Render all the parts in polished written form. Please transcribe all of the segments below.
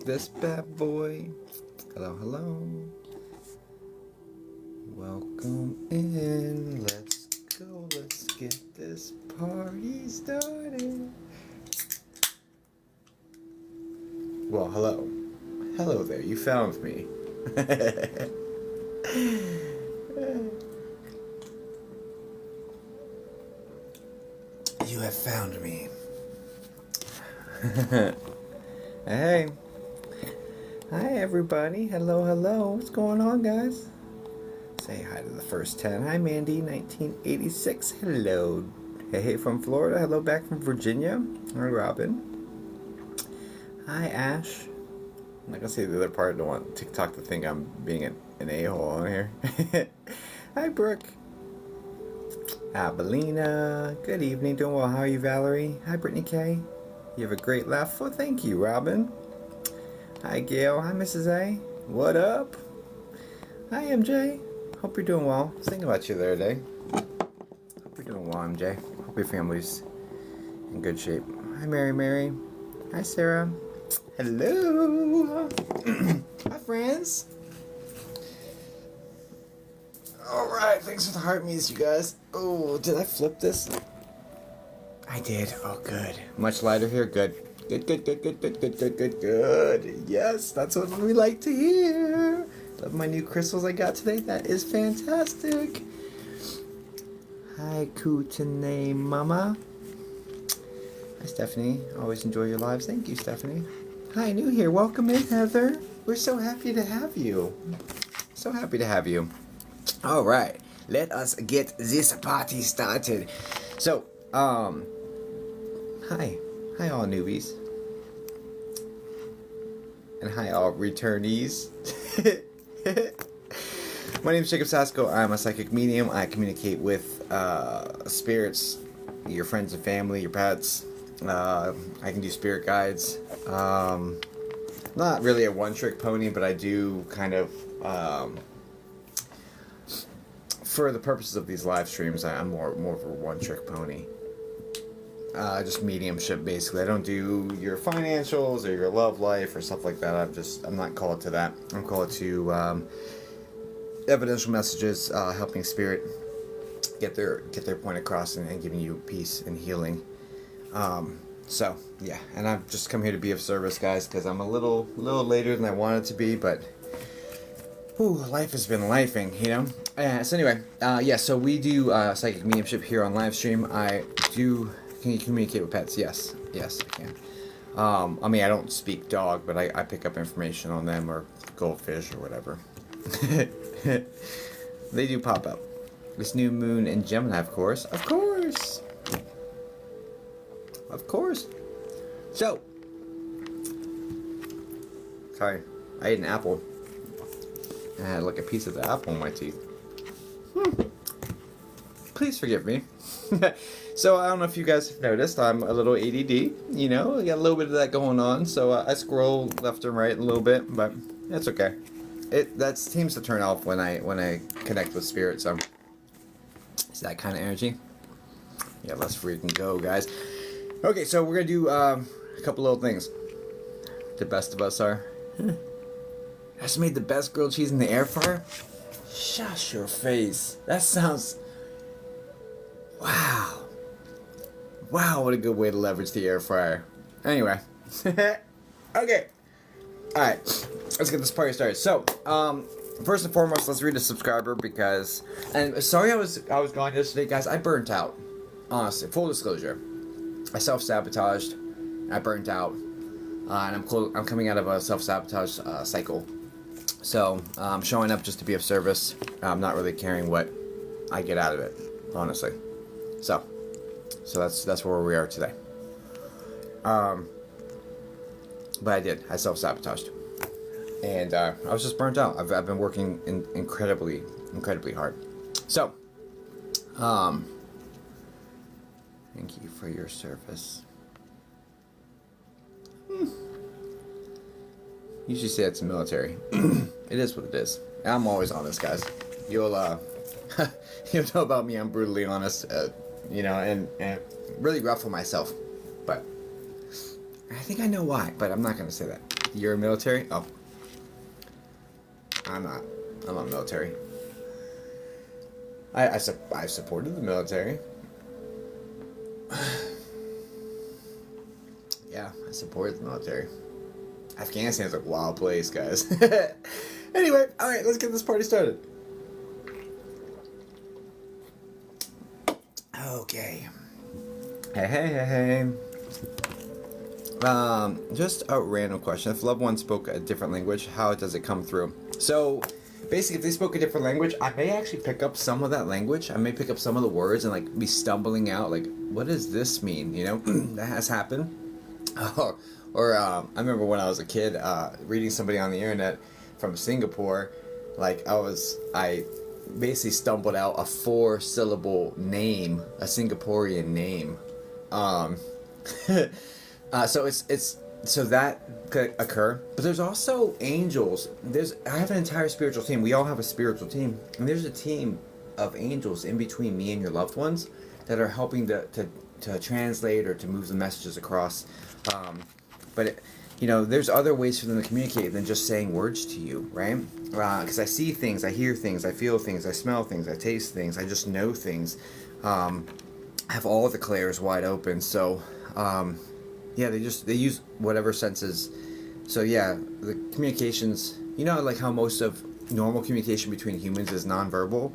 this bad boy. Hello, hello. Welcome in. Let's go. Let's get this party started. Well, hello. Hello there. You found me. You have found me. Hey. Hi, everybody. Hello, hello. What's going on, guys? Say hi to the first 10. Hi, Mandy, 1986. Hello. Hey, from Florida. Hello, back from Virginia. Hi, Robin. Hi, Ash. I'm not going to say the other part. I don't want TikTok to think I'm being an a-hole on here. Hi, Brooke. Abelina. Good evening. Doing well. How are you, Valerie? Hi, Brittany K. You have a great laugh. Well, thank you, Robin. Hi, Gail. Hi, Mrs. A. What up? Hi, MJ. Hope you're doing well. I was thinking about you the other day. Hope you're doing well, MJ. Hope your family's in good shape. Hi, Mary. Hi, Sarah. Hello. Hi, friends. Alright, thanks for the heart me's, you guys. Oh, did I flip this? I did. Oh, good. Much lighter here. Good. Good. Yes, that's what we like to hear. Love my new crystals I got today. That is fantastic. Hi, Kutane Mama. Hi, Stephanie. Always enjoy your lives. Thank you, Stephanie. Hi, new here. Welcome in, Heather. We're so happy to have you. So happy to have you. All right, let us get this party started. So, hi all newbies, and hi all returnees. My name is Jacob Sasko. I'm a psychic medium. I communicate with spirits, your friends and family, your pets. I can do spirit guides. Not really a one-trick pony, but I do kind of. For the purposes of these live streams, I'm more of a one-trick pony. Just mediumship, basically. I don't do your financials or your love life or stuff like that. I'm not called to that. I'm called to evidential messages, helping spirit get their point across and giving you peace and healing. So yeah, and I've just come here to be of service, guys, because I'm a little later than I wanted to be, but. Ooh, life has been lifing, you know? So anyway, yeah, so we do psychic mediumship here on live stream. Can you communicate with pets? Yes, I can. I mean, I don't speak dog, but I pick up information on them, or goldfish, or whatever. They do pop up. This new moon in Gemini, of course. Of course! So, sorry, I ate an apple. I had like a piece of the apple in my teeth. Please forgive me. So I don't know if you guys have noticed, I'm a little ADD. You know, I got a little bit of that going on. So I scroll left and right a little bit, but that's okay. That seems to turn off when I connect with spirit. So it's that kind of energy. Yeah, let's freaking go, guys. Okay, so we're gonna do a couple little things. The best of us are. I just made the best grilled cheese in the air fryer. Shush your face. That sounds... Wow, what a good way to leverage the air fryer. Anyway. Okay. Alright, let's get this party started. So, first and foremost, let's read a subscriber because... And sorry I was gone yesterday, guys. I burnt out. Honestly, full disclosure. I self-sabotaged. I burnt out. And I'm coming out of a self-sabotage cycle. So, I'm showing up just to be of service. I'm not really caring what I get out of it, honestly. So that's where we are today. But I self-sabotaged. And I was just burnt out. I've been working incredibly hard. So, thank you for your service. Usually say it's military. It is what it is. I'm always honest, guys. You'll know about me. I'm brutally honest, you know, and really rough on myself. But I think I know why. But I'm not gonna say that. You're military? Oh. I'm not. I'm not military. I supported the military. Yeah, I supported the military. Afghanistan's a wild place, guys. Anyway, alright, let's get this party started. Okay. Hey. Just a random question. If loved one spoke a different language, how does it come through? So, basically, if they spoke a different language, I may actually pick up some of that language. I may pick up some of the words and, like, be stumbling out, like, what does this mean? You know? That has happened. Or I remember when I was a kid, reading somebody on the internet from Singapore, like, I basically stumbled out a 4-syllable name, a Singaporean name. So that could occur, but there's also angels. I have an entire spiritual team. We all have a spiritual team, and there's a team of angels in between me and your loved ones that are helping to translate or to move the messages across. But there's other ways for them to communicate than just saying words to you, right? Because I see things, I hear things, I feel things, I smell things, I taste things, I just know things. I have all the clairs wide open, so yeah, they use whatever senses. So yeah, the communications, like how most of normal communication between humans is nonverbal.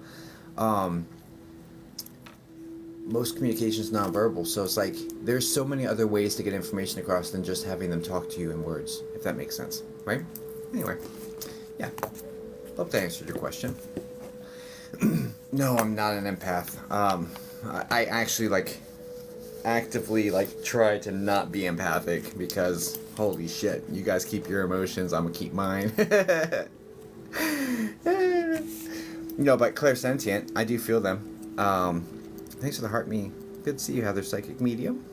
Most communication is nonverbal, so it's like there's so many other ways to get information across than just having them talk to you in words, if that makes sense, right? Anyway, yeah, hope that answered your question. No, I'm not an empath. I actually actively try to not be empathic because holy shit, you guys keep your emotions, I'm gonna keep mine. But clairsentient, I do feel them. Thanks for the heart, me. Good to see you, Heather, psychic medium.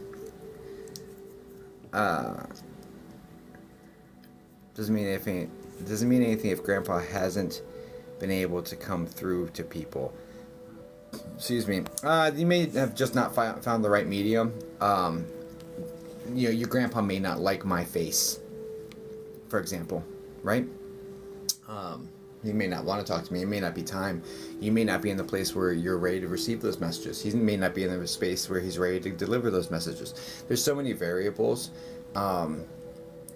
Doesn't mean anything if Grandpa hasn't been able to come through to people. Excuse me. You may have just not found the right medium. Your grandpa may not like my face, for example, right? He may not want to talk to me. It may not be time. You may not be in the place where you're ready to receive those messages. He may not be in the space where he's ready to deliver those messages. There's so many variables.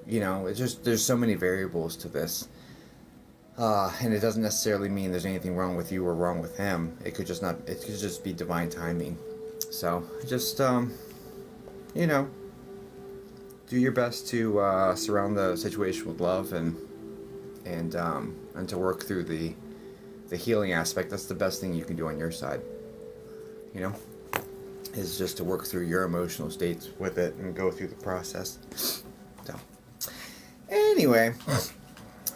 There's so many variables to this. And it doesn't necessarily mean there's anything wrong with you or wrong with him. It could just be divine timing. So just do your best to surround the situation with love and to work through the healing aspect. That's the best thing you can do on your side. Is just to work through your emotional states with it and go through the process. So anyway,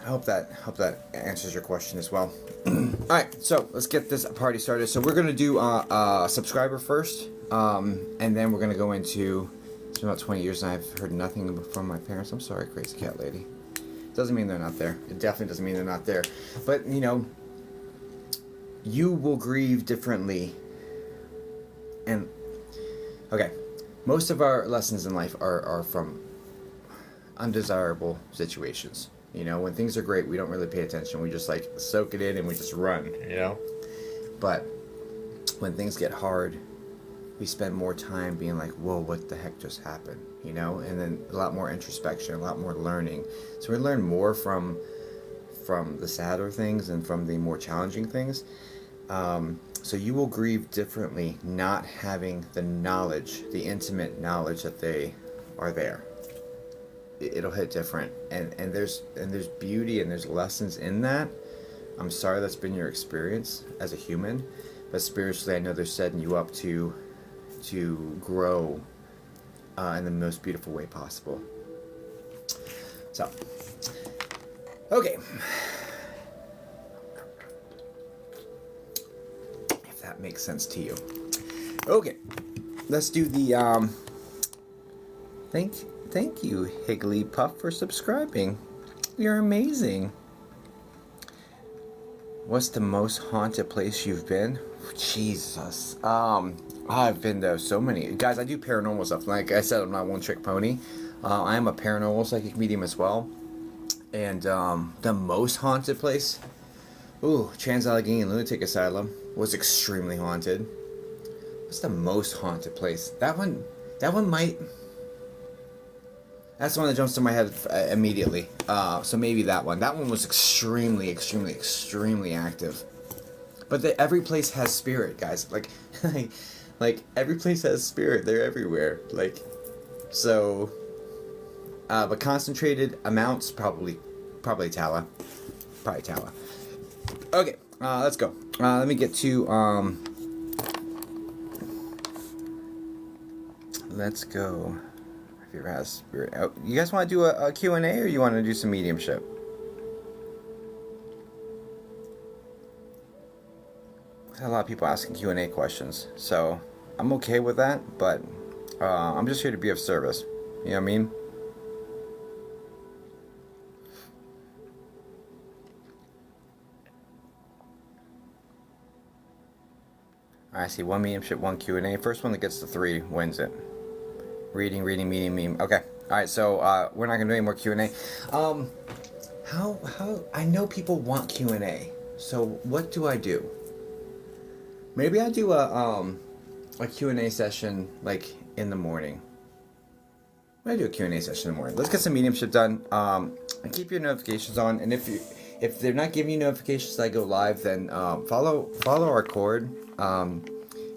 I hope that answers your question as well. Alright, so let's get this party started. So we're gonna do subscriber first, and then we're gonna go into, it's been about 20 years and I've heard nothing from my parents. I'm sorry, crazy cat lady. Doesn't mean they're not there. It definitely doesn't mean they're not there. But you will grieve differently. And okay, most of our lessons in life are from undesirable situations. When things are great, we don't really pay attention. We just soak it in and we just run, But when things get hard, we spend more time being like, whoa, what the heck just happened? And then a lot more introspection, a lot more learning. So we learn more from the sadder things and from the more challenging things. So you will grieve differently not having the knowledge, the intimate knowledge that they are there. It'll hit different, and there's beauty and there's lessons in that. I'm sorry that's been your experience as a human, but spiritually I know they're setting you up to grow in the most beautiful way possible. So, okay, if that makes sense to you. Okay, let's do the Thank you, Higglypuff, for subscribing. You're amazing. What's the most haunted place you've been? Jesus. I've been to so many. Guys, I do paranormal stuff. Like I said, I'm not one trick pony. I am a paranormal psychic medium as well. And the most haunted place, ooh, Trans-Allegheny Lunatic Asylum was extremely haunted. What's the most haunted place? That one might. That's the one that jumps to my head immediately. So maybe that one. That one was extremely, extremely, extremely active. But every place has spirit, guys. Like, like every place has spirit. They're everywhere. Like, so. But concentrated amounts, probably Tala. Probably Tala. Okay, let's go. Let me get to, let's go. Have you ever had a spirit? Oh, you guys want to do a Q&A, or you want to do some mediumship? I had a lot of people asking Q&A questions, so I'm okay with that, but I'm just here to be of service. You know what I mean? I see one mediumship, one Q&A. First one that gets to 3 wins it. Reading, medium, meme. Okay. All right. So we're not gonna do any more Q&A. How I know people want Q&A. So what do I do? Maybe I do a Q&A session like in the morning. I do a Q&A session in the morning. Let's get some mediumship done. And keep your notifications on. And if they're not giving you notifications that I go live, then follow our cord.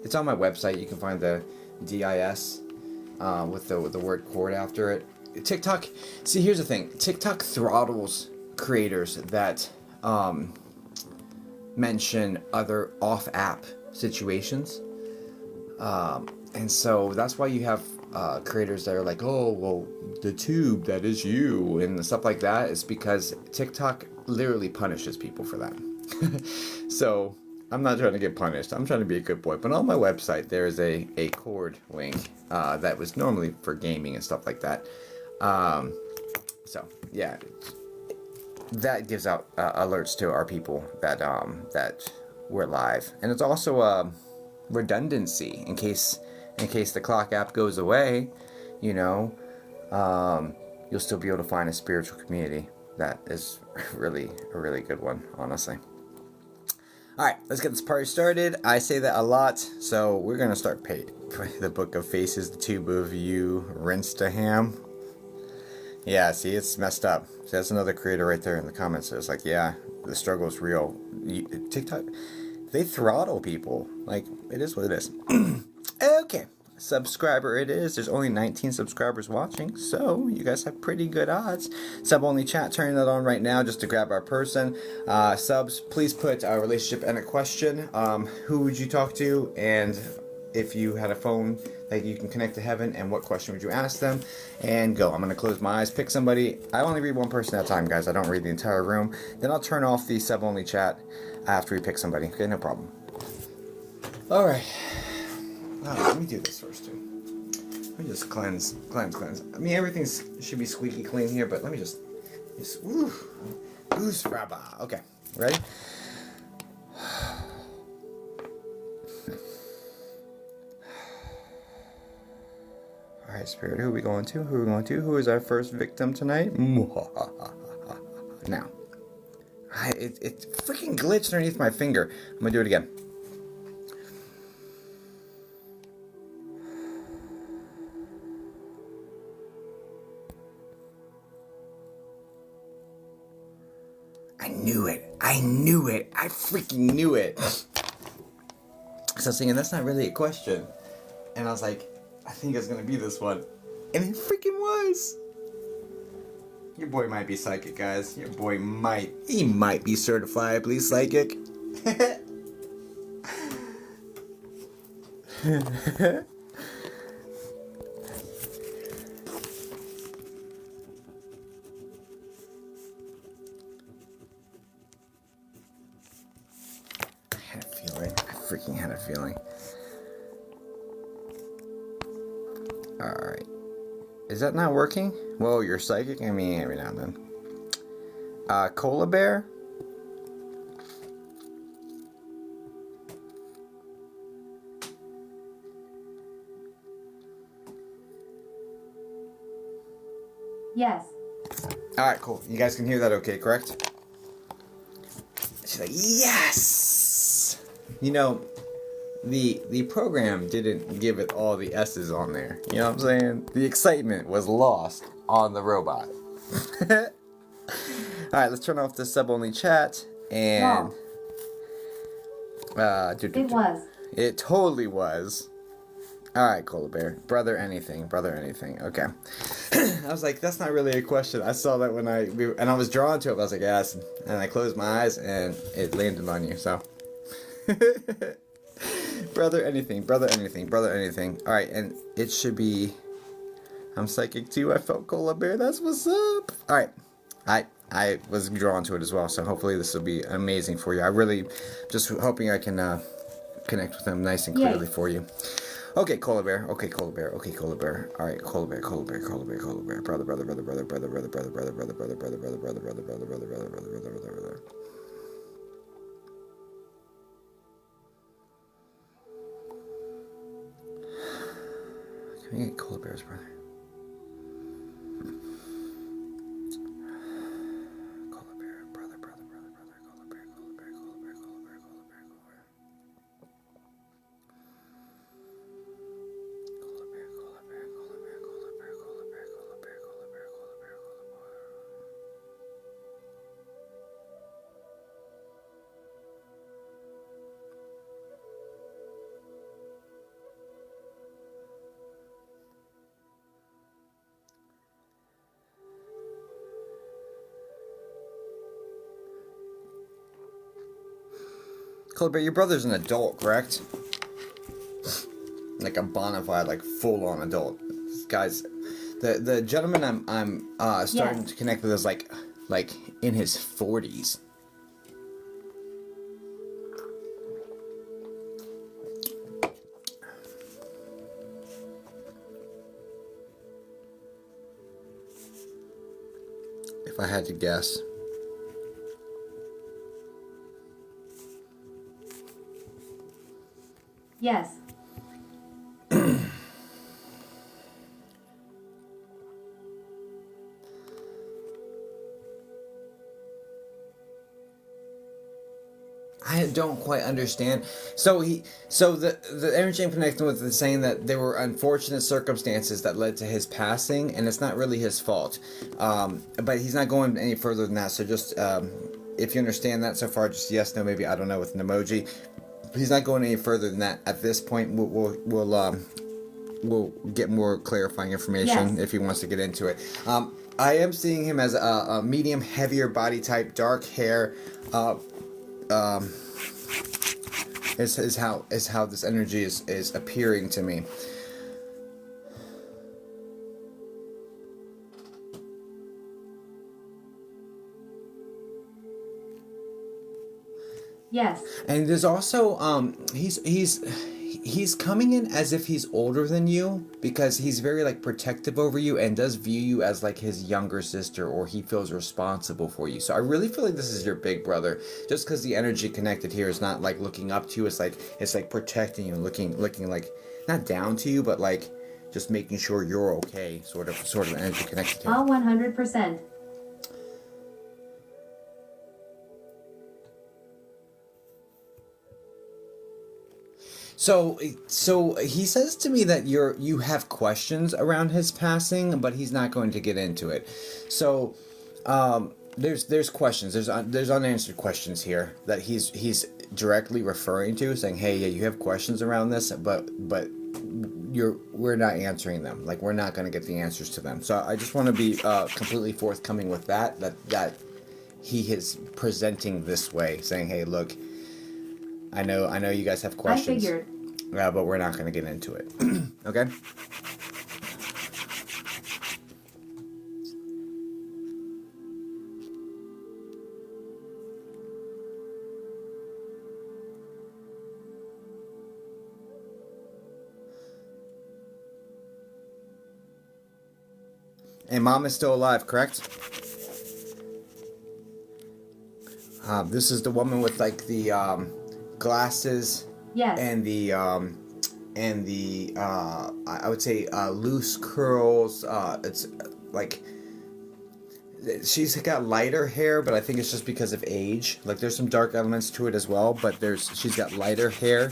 It's on my website. You can find the DIS with the word cord after it. TikTok. See, here's the thing. TikTok throttles creators that mention other off-app situations. And so that's why you have creators that are like, oh, well, the tube, that is you, and stuff like that. Is because TikTok literally punishes people for that. So I'm not trying to get punished. I'm trying to be a good boy. But on my website, there is a cord link that was normally for gaming and stuff like that. So yeah, that gives out alerts to our people that we're live, and it's also a redundancy in case the clock app goes away. You know, you'll still be able to find a spiritual community. That is really a really good one, honestly. Alright, let's get this party started. I say that a lot, so we're going to start the Book of Faces, the tube of you, Rinstaham. Yeah, see, it's messed up. See, that's another creator right there in the comments. It's like, yeah, the struggle is real. TikTok, they throttle people. Like, it is what it is. Okay. Subscriber it is. There's only 19 subscribers watching, so you guys have pretty good odds. Sub only chat, turning that on right now just to grab our person. Subs, please put a relationship and a question. Who would you talk to, and if you had a phone that you can connect to heaven, and what question would you ask them? And go. I'm going to close my eyes, pick somebody. I only read one person at a time, guys. I don't read the entire room. Then I'll turn off the sub only chat after we pick somebody. Okay, no problem. Alright. Let me do this first, too. Let me just cleanse. I mean, everything should be squeaky clean here, but let me just goose rabba. Okay, ready? All right, Spirit, who are we going to? Who is our first victim tonight? Now, it freaking glitched underneath my finger. I'm gonna do it again. I knew it. I freaking knew it. So I was thinking, that's not really a question. And I was like, I think it's going to be this one. And it freaking was. Your boy might be psychic, guys. Your boy might. He might be certifiably psychic. Freaking had a feeling. Alright. Is that not working? Whoa, you're psychic? I mean, every now and then. Cola Bear? Yes. All right, cool. You guys can hear that okay, correct? She's like, yes! You know, the program didn't give it all the S's on there. You know what I'm saying? The excitement was lost on the robot. Alright, let's turn off the sub-only chat. And... It was. It totally was. Alright, Cola Bear. Brother anything. Okay. I was like, that's not really a question. I saw that when and I was drawn to it. I was like, yes. And I closed my eyes and it landed on you, so. Brother anything. Alright, and it should be... I'm psychic too. I felt Cola Bear. That's what's up. Alright. I was drawn to it as well, so hopefully this will be amazing for you. I really just hoping I can connect with them nice and clearly for you. Okay, Cola Bear. Alright, Cola Bear. Cola Bear. Brother. Can we get Cola Bear's brother? Cola Bear, your brother's an adult, correct? Like a bona fide, like full-on adult. This guy's the gentleman I'm starting to connect with is like in his 40s. If I had to guess. Yes. I don't quite understand. So the energy I'm connecting with is saying that there were unfortunate circumstances that led to his passing, and it's not really his fault. But he's not going any further than that. So just if you understand that so far, just yes, no, maybe I don't know with an emoji. He's not going any further than that at this point. We'll get more clarifying information if he wants to get into it. I am seeing him as a medium, heavier body type, dark hair. Is how this energy is appearing to me. Yes. And there's also he's coming in as if he's older than you, because he's very like protective over you and does view you as like his younger sister, or he feels responsible for you. So I really feel like this is your big brother, just because the energy connected here is not like looking up to you. It's like protecting you, looking like not down to you, but like just making sure you're okay. Sort of energy connected here. All 100%. So he says to me that you have questions around his passing, but he's not going to get into it. So there's questions, there's unanswered questions here that he's directly referring to, saying, hey, yeah, you have questions around this, but we're not answering them. Like, we're not going to get the answers to them. So I just want to be completely forthcoming with that he is presenting this way, saying, hey, look, I know you guys have questions. I figured. But we're not going to get into it. Okay? And Mom is still alive, correct? This is the woman with like the glasses. Yes. And the I would say loose curls. It's like she's got lighter hair, but I think it's just because of age. Like there's some dark elements to it as well, but she's got lighter hair,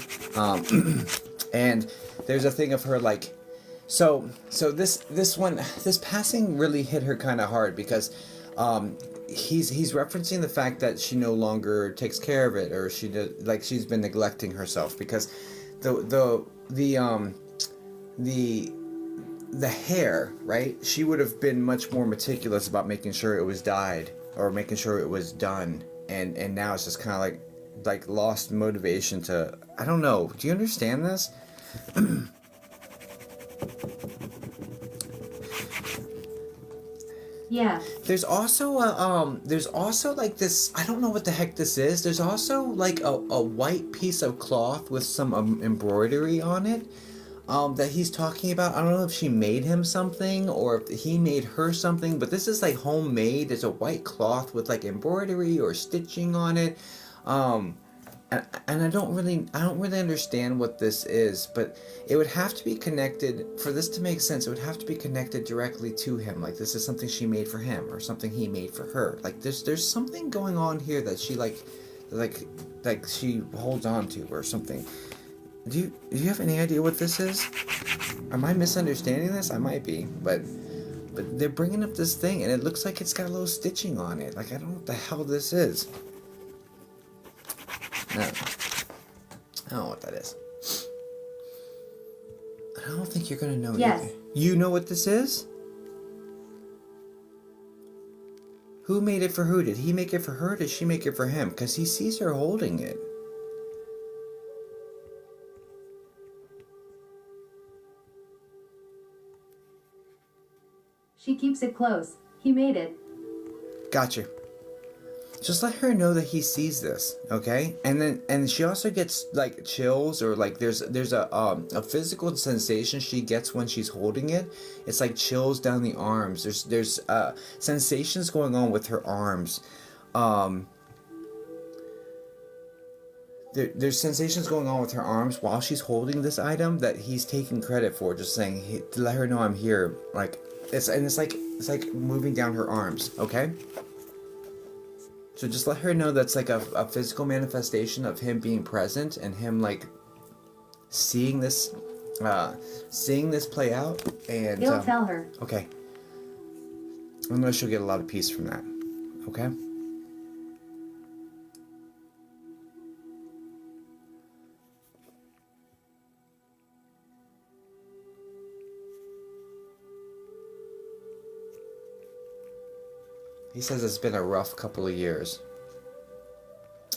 and there's a thing of her like, so this passing really hit her kind of hard because, he's referencing the fact that she no longer takes care of it, or she's been neglecting herself because the hair, right? She would have been much more meticulous about making sure it was dyed or making sure it was done, and now it's just kind of like lost motivation to. I don't know. Do you understand this? Yeah. There's also like this. I don't know what the heck this is. There's also like a white piece of cloth with some embroidery on it. That he's talking about. I don't know if she made him something or if he made her something, but this is like homemade. It's a white cloth with like embroidery or stitching on it. And I don't really understand what this is, but it would have to be connected for this to make sense. It would have to be connected directly to him. Like this is something she made for him or something he made for her. Like there's something going on here that she like she holds on to or something. Do you have any idea what this is? Am I misunderstanding this? I might be, but they're bringing up this thing and it looks like it's got a little stitching on it. Like I don't know what the hell this is. No. I don't know what that is. I don't think you're gonna know Yes. either. You know what this is? Who made it for who? Did he make it for her? Did she make it for him? Because he sees her holding it. She keeps it close. He made it. Gotcha. Just let her know that he sees this, okay? And she also gets like chills or like there's a physical sensation she gets when she's holding it. It's like chills down the arms. There's sensations going on with her arms. There's sensations going on with her arms while she's holding this item that he's taking credit for. Just saying to let her know I'm here. Like it's like moving down her arms, okay? So just let her know that's like a physical manifestation of him being present and him like seeing this play out. And He'll tell her. Okay. I know she'll get a lot of peace from that. Okay. He says it's been a rough couple of years.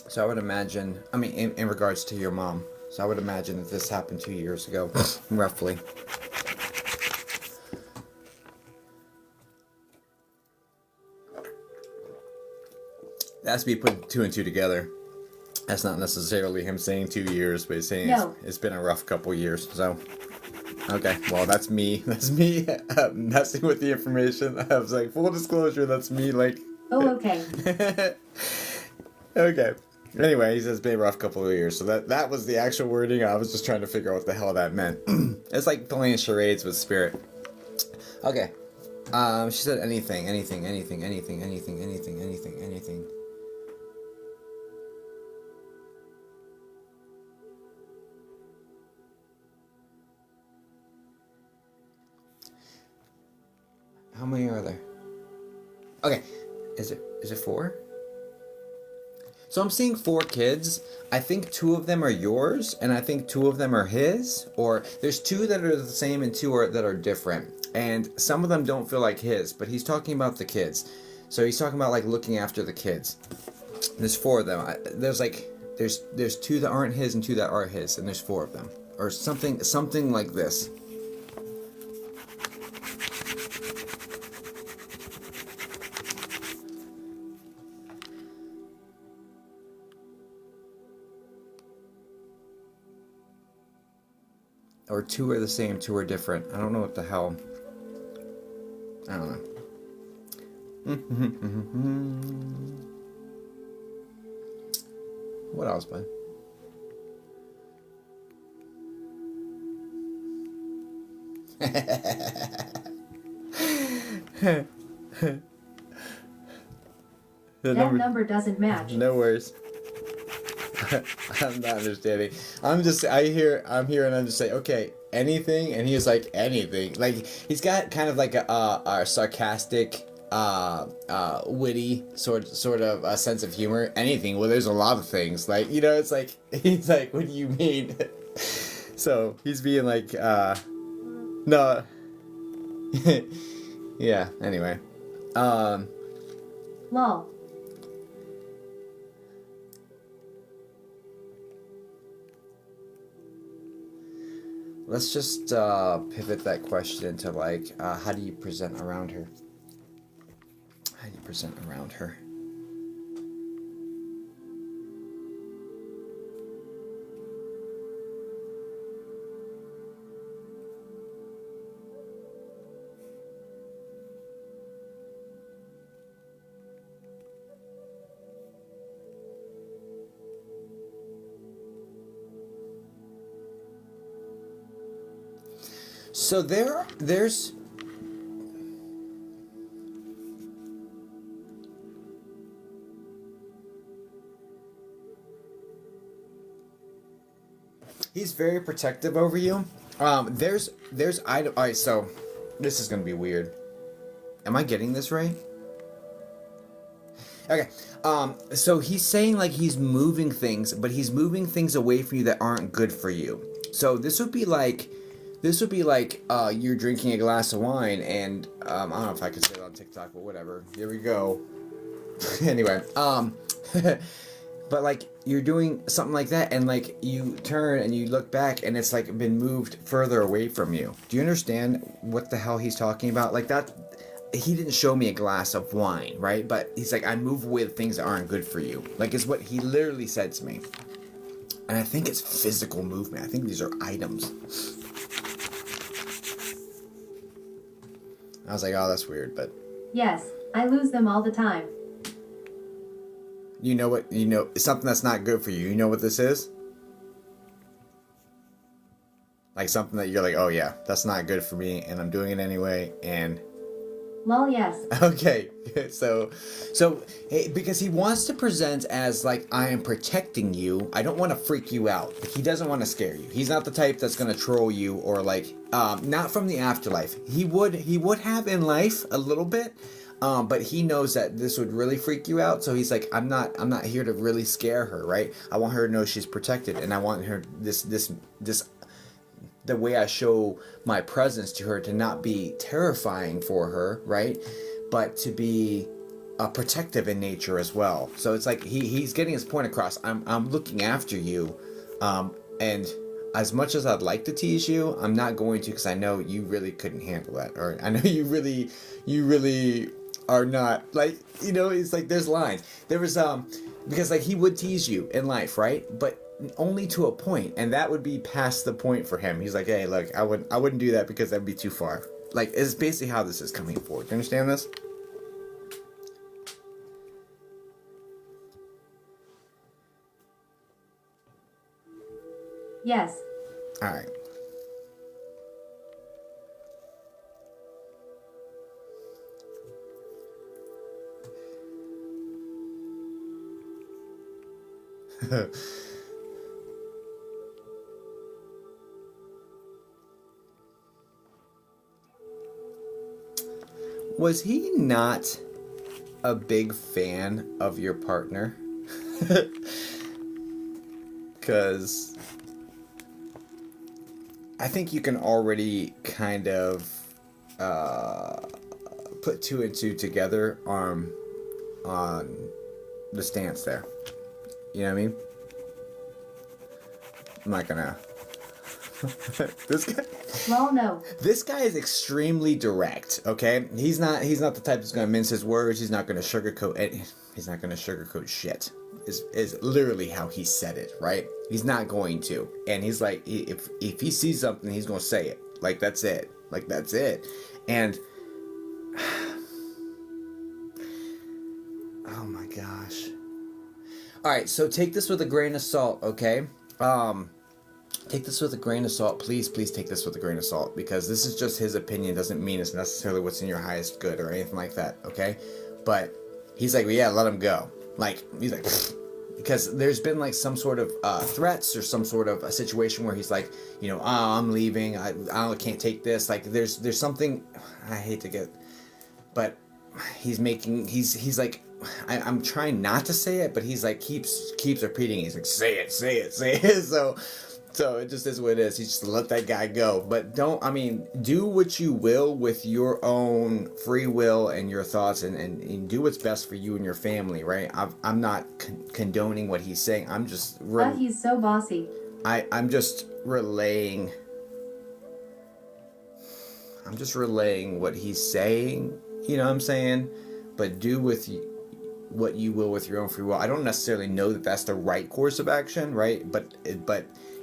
So I would imagine, I mean, in regards to your mom. So I would imagine that this happened 2 years ago, roughly. That's me putting 2 and 2 together. That's not necessarily him saying 2 years, but he's saying it's been a rough couple of years. So, okay, well, that's me. That's me messing with the information. I was like, full disclosure, that's me, like... Oh, okay. Okay. Anyway, he says, been a rough couple of years. So that was the actual wording. I was just trying to figure out what the hell that meant. It's like playing charades with spirit. Okay. She said anything. How many are there? Okay. Is it 4? So I'm seeing 4 kids. I think 2 of them are yours, and I think 2 of them are his. Or there's 2 that are the same and 2 that are different. And some of them don't feel like his, but he's talking about the kids. So he's talking about like looking after the kids. There's 4 of them. There's 2 that aren't his and 2 that are his, and there's 4 of them, or something like this. Or 2 are the same, 2 are different. I don't know what the hell. I don't know. What else, bud? That number doesn't match. No worries. I'm not understanding. I'm here and I'm just saying, okay, anything, and he was like, anything. Like, he's got kind of like a sarcastic, witty sort of a sense of humor. Anything. Well, there's a lot of things. Like, you know, it's like, he's like, what do you mean? So he's being like, no. Yeah. Anyway. Lol. Let's just pivot that question into like, how do you present around her? How do you present around her? So there's he's very protective over you. There's item. All right, so this is gonna be weird. Am I getting this right? Okay. So he's saying like he's moving things, but he's moving things away from you that aren't good for you. So this would be like you're drinking a glass of wine, and I don't know if I can say it on TikTok, but whatever. Here we go. Anyway, but like you're doing something like that, and like you turn and you look back, and it's like been moved further away from you. Do you understand what the hell he's talking about? Like that. He didn't show me a glass of wine, right? But he's like, I move away with things that aren't good for you. Like, it's what he literally said to me. And I think it's physical movement. I think these are items. I was like, oh, that's weird, but... Yes, I lose them all the time. You know what? You know, something that's not good for you. You know what this is? Like something that you're like, oh yeah, that's not good for me, and I'm doing it anyway, and... Lol, yes. Okay, so because he wants to present as like, I am protecting you. I don't want to freak you out. He doesn't want to scare you. He's not the type that's gonna troll you or like, not from the afterlife. He would have in life a little bit, but he knows that this would really freak you out. So he's like, I'm not here to really scare her, right? I want her to know she's protected, and I want her this the way I show my presence to her to not be terrifying for her, right? But to be protective in nature as well. So it's like he's getting his point across. I'm looking after you, and as much as I'd like to tease you, I'm not going to, because I know you really couldn't handle that, or I know you really are not, like, you know. It's like there's lines. There was because like he would tease you in life, right? But only to a point, and that would be past the point for him. He's like, hey, look, I wouldn't do that because that'd be too far. Like, it's basically how this is coming forward. Do you understand this? Yes. All right. Was he not a big fan of your partner? Because I think you can already kind of put two and two together on the stance there. You know what I mean? I'm not gonna... This guy... Lol, no. This guy is extremely direct, okay? He's not the type that's gonna mince his words. He's not gonna sugarcoat it. He's not gonna sugarcoat shit. Is literally how he said it, right? He's not going to. And he's like, if he sees something, he's gonna say it. Like, that's it. Like, that's it. And oh my gosh. Alright, so take this with a grain of salt, okay? Take this with a grain of salt. Please take this with a grain of salt, because this is just his opinion. Doesn't mean it's necessarily what's in your highest good or anything like that, okay? But he's like, well, yeah, let him go. Like, he's like, pfft. Because there's been like some sort of threats or some sort of a situation where he's like, you know, oh, I'm leaving. I can't take this. Like, there's something. I hate to get, but he's like, I'm trying not to say it, but he's like keeps repeating. He's like, say it. So it just is what it is. He just let that guy go. But do what you will with your own free will and your thoughts, and do what's best for you and your family, right? I'm not condoning what he's saying. I'm just... But he's so bossy. I'm just relaying... what he's saying, you know what I'm saying? But do with what you will with your own free will. I don't necessarily know that that's the right course of action, right? But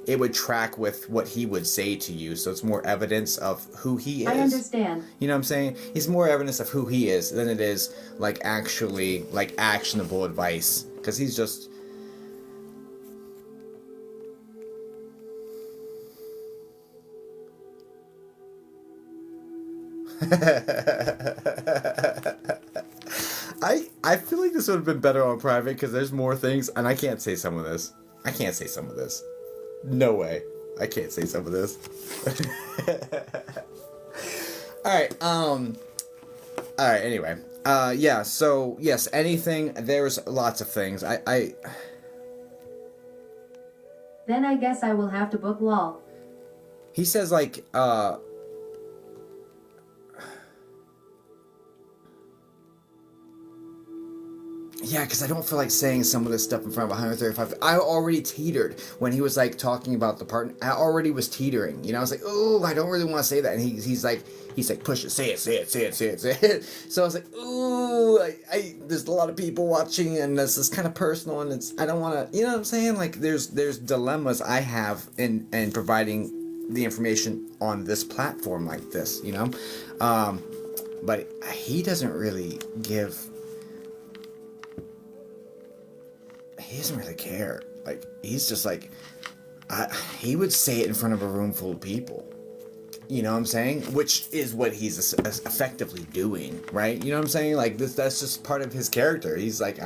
it would track with what he would say to you, so it's more evidence of who he is. I understand. You know what I'm saying? It's more evidence of who he is than it is like actually like actionable advice, because he's just... I feel like this would have been better on private, because there's more things, and I can't say some of this. No way. I can't say some of this. Alright, anyway. Yeah, so, yes, anything, there's lots of things. Then I guess I will have to book lol. He says, like, yeah, because I don't feel like saying some of this stuff in front of 135. I already teetered when he was, like, talking about the part. I already was teetering. You know, I was like, oh, I don't really want to say that. And he's like, push it, say it. So I was like, ooh, there's a lot of people watching, and this is kind of personal, and I don't want to, you know what I'm saying? Like, there's dilemmas I have in providing the information on this platform like this, you know? But he doesn't really give... He doesn't really care. Like, he's just like... he would say it in front of a room full of people. You know what I'm saying? Which is what he's effectively doing, right? You know what I'm saying? Like, that's just part of his character. He's like,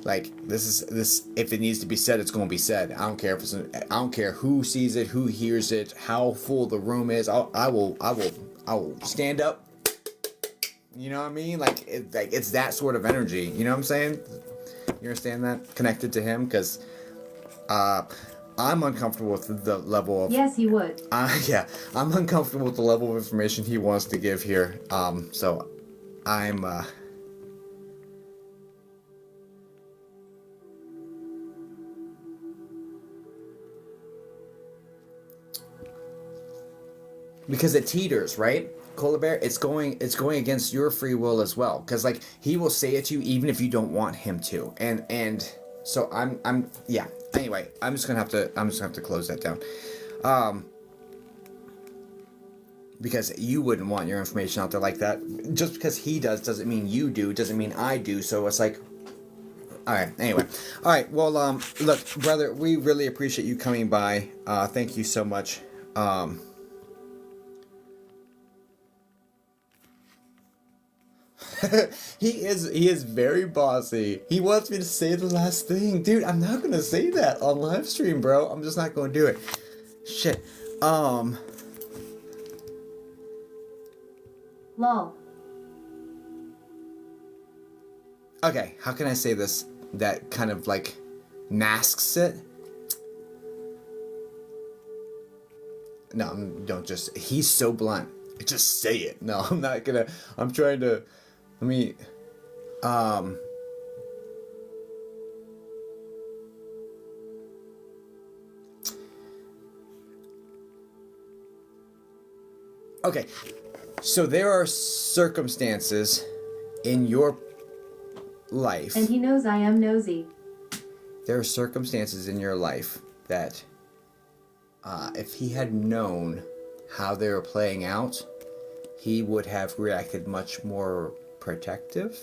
like, this. If it needs to be said, it's going to be said. I don't care I don't care who sees it, who hears it, how full the room is. I will stand up. You know what I mean? Like, it's that sort of energy. You know what I'm saying? You understand that? Connected to him? Because I'm uncomfortable with the level of... Yes, he would. Yeah, I'm uncomfortable with the level of information he wants to give here. So I'm... because it teeters, right? Koala Bear, it's going against your free will as well, because like he will say it to you even if you don't want him to, and so I'm yeah. Anyway, I'm just gonna have to close that down, because you wouldn't want your information out there like that. Just because he does doesn't mean you do, doesn't mean I do. So it's like, all right. Anyway, all right. Well, look, brother, we really appreciate you coming by. Thank you so much. He is very bossy. He wants me to say the last thing. Dude, I'm not gonna say that on live stream, bro. I'm just not gonna do it. Shit. Lol. Okay, how can I say this that kind of like masks it? No, don't just... He's so blunt. Just say it. No, I'm not gonna... I'm trying to... Let me... Okay, so there are circumstances in your life... And he knows I am nosy. There are circumstances in your life that... if he had known how they were playing out, he would have reacted much more protective.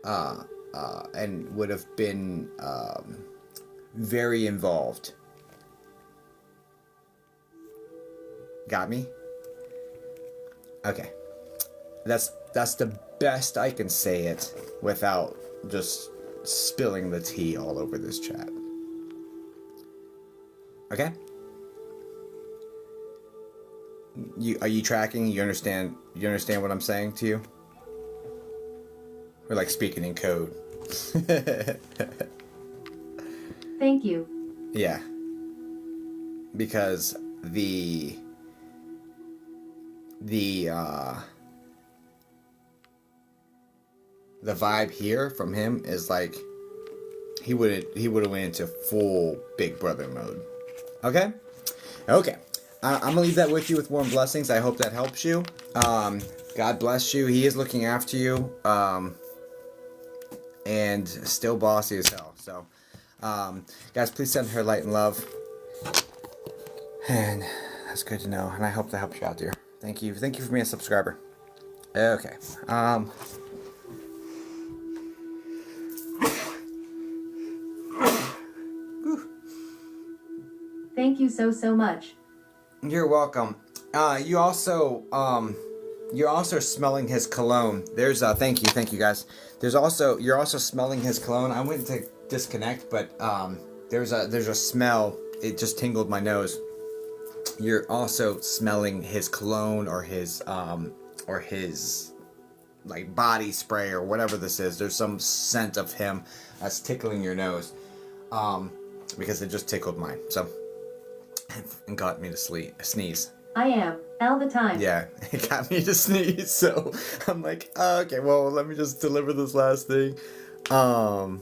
And would have been very involved. Got me? Okay. That's the best I can say it without just spilling the tea all over this chat. Okay? Are you tracking? You understand what I'm saying to you? We're like speaking in code. Thank you. Yeah. Because the vibe here from him is like he would have went into full Big Brother mode. Okay? Okay. I'm gonna leave that with you with warm blessings. I hope that helps you. God bless you. He is looking after you. And still bossy as hell. So, guys, please send her light and love. And that's good to know. And I hope that helps you out, dear. Thank you. Thank you for being a subscriber. Okay. Thank you so much. You're welcome. You're also smelling his cologne. There's thank you guys. You're also smelling his cologne. I went to disconnect, but there's a smell. It just tingled my nose. You're also smelling his cologne or his like body spray or whatever this is. There's some scent of him that's tickling your nose. Because it just tickled mine. So and got me to sneeze. I am. All the time. Yeah, it got me to sneeze, so I'm like, oh, okay, well, let me just deliver this last thing. And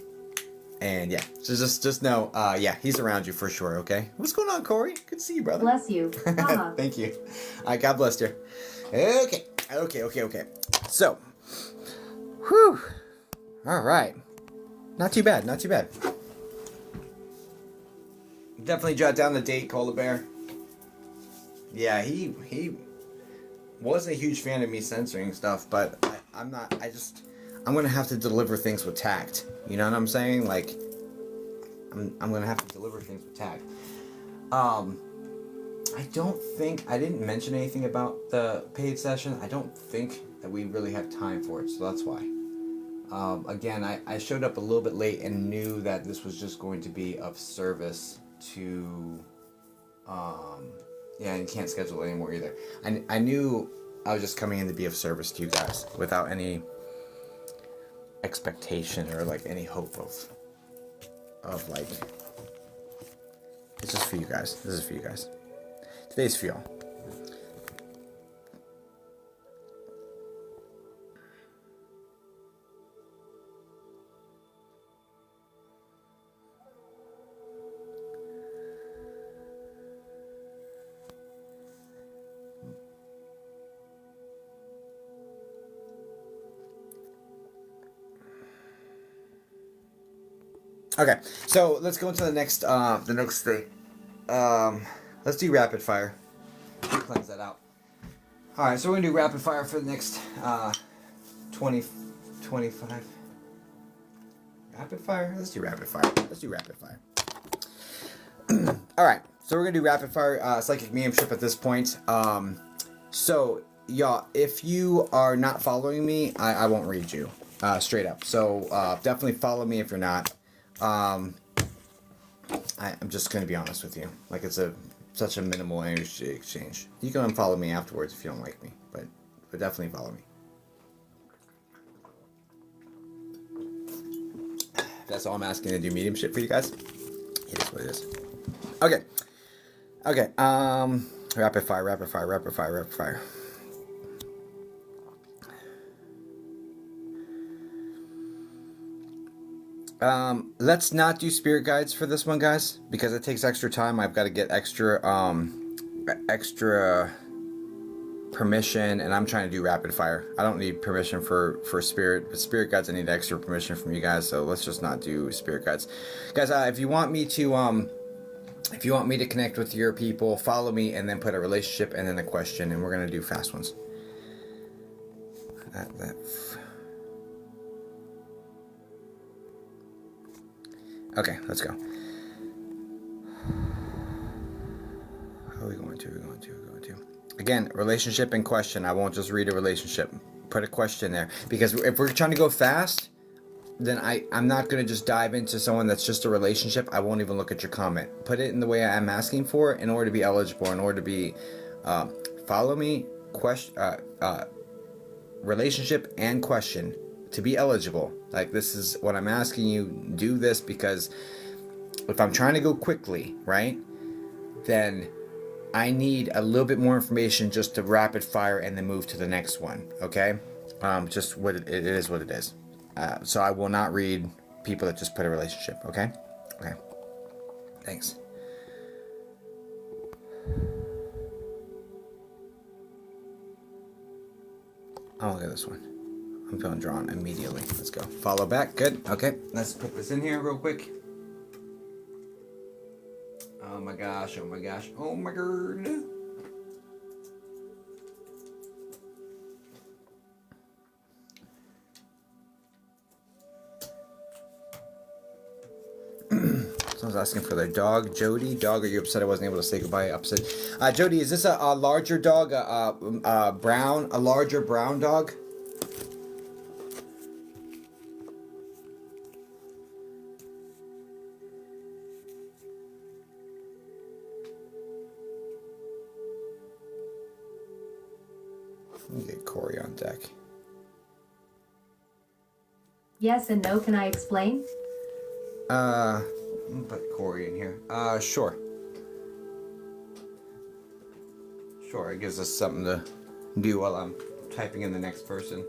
yeah, so just know, yeah, he's around you for sure, okay? What's going on, Corey? Good to see you, brother. Bless you. Thank you. God bless you. Okay. So, whew. All right. Not too bad. Definitely jot down the date, Cola Bear. Yeah, he wasn't a huge fan of me censoring stuff, but I'm gonna have to deliver things with tact. You know what I'm saying? Like, I'm gonna have to deliver things with tact. I didn't mention anything about the paid session. I don't think that we really have time for it, so that's why. Again, I showed up a little bit late and knew that this was just going to be of service to, yeah, and can't schedule it anymore either. I knew I was just coming in to be of service to you guys without any expectation or like any hope of like, it's just for you guys. This is for you guys. Today's for y'all. Okay, so let's go into the next thing. Let's do rapid fire. Cleanse that out. All right, so we're gonna do rapid fire for the next 25. Rapid fire. Let's do rapid fire. All right, so we're gonna do rapid fire psychic mediumship at this point. So y'all, if you are not following me, I won't read you straight up. So definitely follow me if you're not. I'm just gonna be honest with you. Like, it's such a minimal energy exchange. You can unfollow me afterwards if you don't like me, but definitely follow me. That's all I'm asking to do mediumship for you guys. It is what it is. Okay. Rapid fire. Let's not do spirit guides for this one, guys, because it takes extra time. I've got to get extra permission, and I'm trying to do rapid fire. I don't need permission for spirit, but spirit guides I need extra permission from you guys. So let's just not do spirit guides, guys. If you want me to connect with your people, follow me and then put a relationship and then a question, and we're gonna do fast ones. Okay, let's go. How are we going to? Again, relationship and question. I won't just read a relationship. Put a question there, because if we're trying to go fast, then I'm not going to just dive into someone that's just a relationship. I won't even look at your comment. Put it in the way I'm asking for in order to be eligible, in order to be follow me, question, relationship and question to be eligible. Like, this is what I'm asking you. Do this, because if I'm trying to go quickly, right, then I need a little bit more information just to rapid fire and then move to the next one. Okay, just what it is, what it is. So I will not read people that just put a relationship. Okay. Thanks. I'll look at this one. I'm feeling drawn immediately. Let's go. Follow back. Good. Okay. Let's put this in here real quick. Oh my gosh. Oh my gosh. Oh my god. Someone's asking for their dog, Jody. Dog, are you upset I wasn't able to say goodbye? Upset. Jody, is this a larger dog? A larger brown dog? Let me get Corey on deck. Yes and no, can I explain? Let me put Corey in here. Sure. Sure, it gives us something to do while I'm typing in the next person.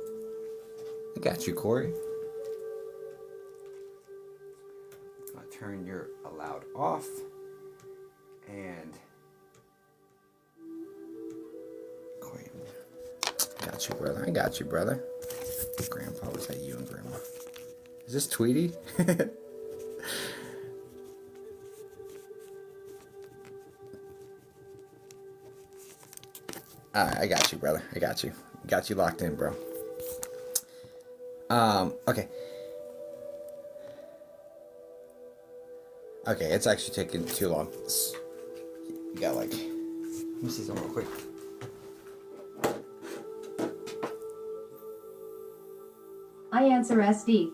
I got you, Corey. I'll turn your allowed off. And Corey. Got you, brother. I got you, brother. Grandpa, was that you and Grandma? Is this Tweety? Alright, I got you, brother. I got you. Got you locked in, bro. Okay. Okay, it's actually taking too long. You got like... Let me see something real quick. I answer SD.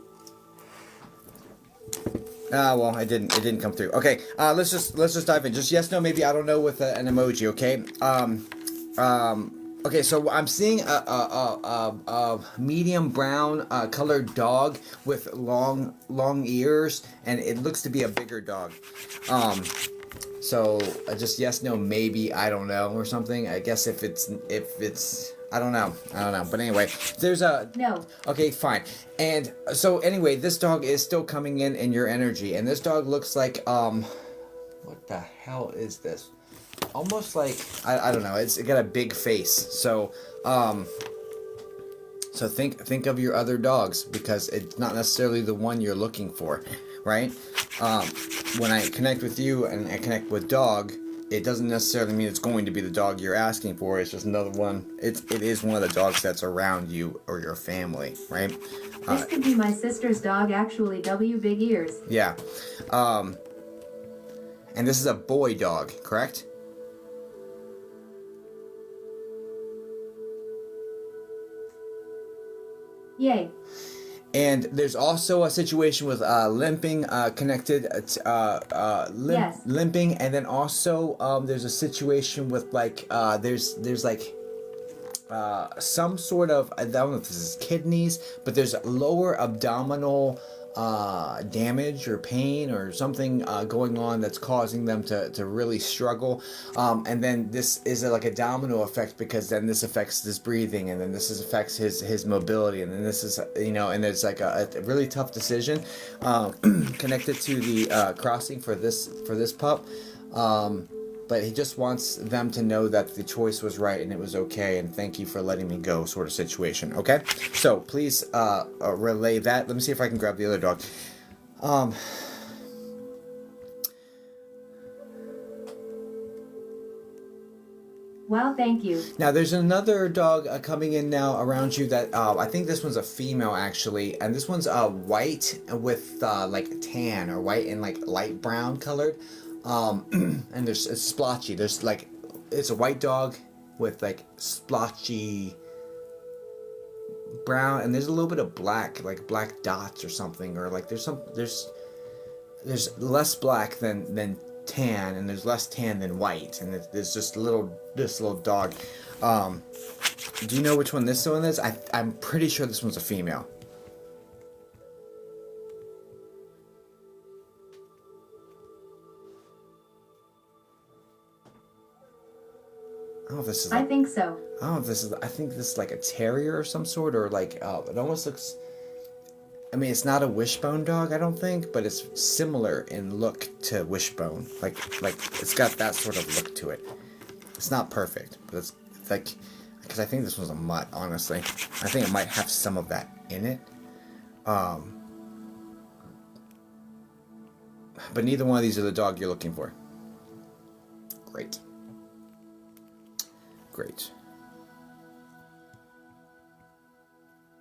Well, it didn't come through. Okay, let's just dive in. Just yes, no, maybe, I don't know, with an emoji, okay? Okay, so I'm seeing a medium brown colored dog with long ears, and it looks to be a bigger dog. So just yes, no, maybe, I don't know, or something. I guess if it's I don't know. But anyway, there's a... No. Okay, fine. And so anyway, this dog is still coming in your energy, and this dog looks like what the hell is this? Almost like I don't know. It got a big face. So so think of your other dogs, because it's not necessarily the one you're looking for, right? When I connect with you and I connect with dog, it doesn't necessarily mean it's going to be the dog you're asking for. It's just another one. It is one of the dogs that's around you or your family, right? This could be my sister's dog, actually. W big ears. Yeah. And this is a boy dog, correct? Yay. And there's also a situation with limping connected, Yes. limping, and then also there's a situation with like there's like some sort of, I don't know if this is kidneys, but there's lower abdominal damage or pain or something going on that's causing them to really struggle, and then this is like a domino effect, because then this affects his breathing, and then this affects his mobility, and then this is, and there's like a really tough decision connected to the crossing for this pup, but he just wants them to know that the choice was right and it was okay, and thank you for letting me go, sort of situation. Okay, so please relay that. Let me see if I can grab the other dog. Wow, thank you. Now there's another dog coming in now around you that I think this one's a female, actually, and this one's white with like tan, or white and like light brown colored. And it's splotchy. There's like, it's a white dog with like splotchy brown, and there's a little bit of black, like black dots or something, or like there's less black than tan, and there's less tan than white, and there's just this little dog. Do you know which one this one is? I'm pretty sure this one's a female. I don't know if this is. I think so. I don't know if this is. I think this is like a terrier of some sort, or like it almost looks. I mean, it's not a wishbone dog, I don't think, but it's similar in look to wishbone. Like it's got that sort of look to it. It's not perfect, but it's like, because I think this one's a mutt. Honestly, I think it might have some of that in it. But neither one of these are the dog you're looking for. Great. Great.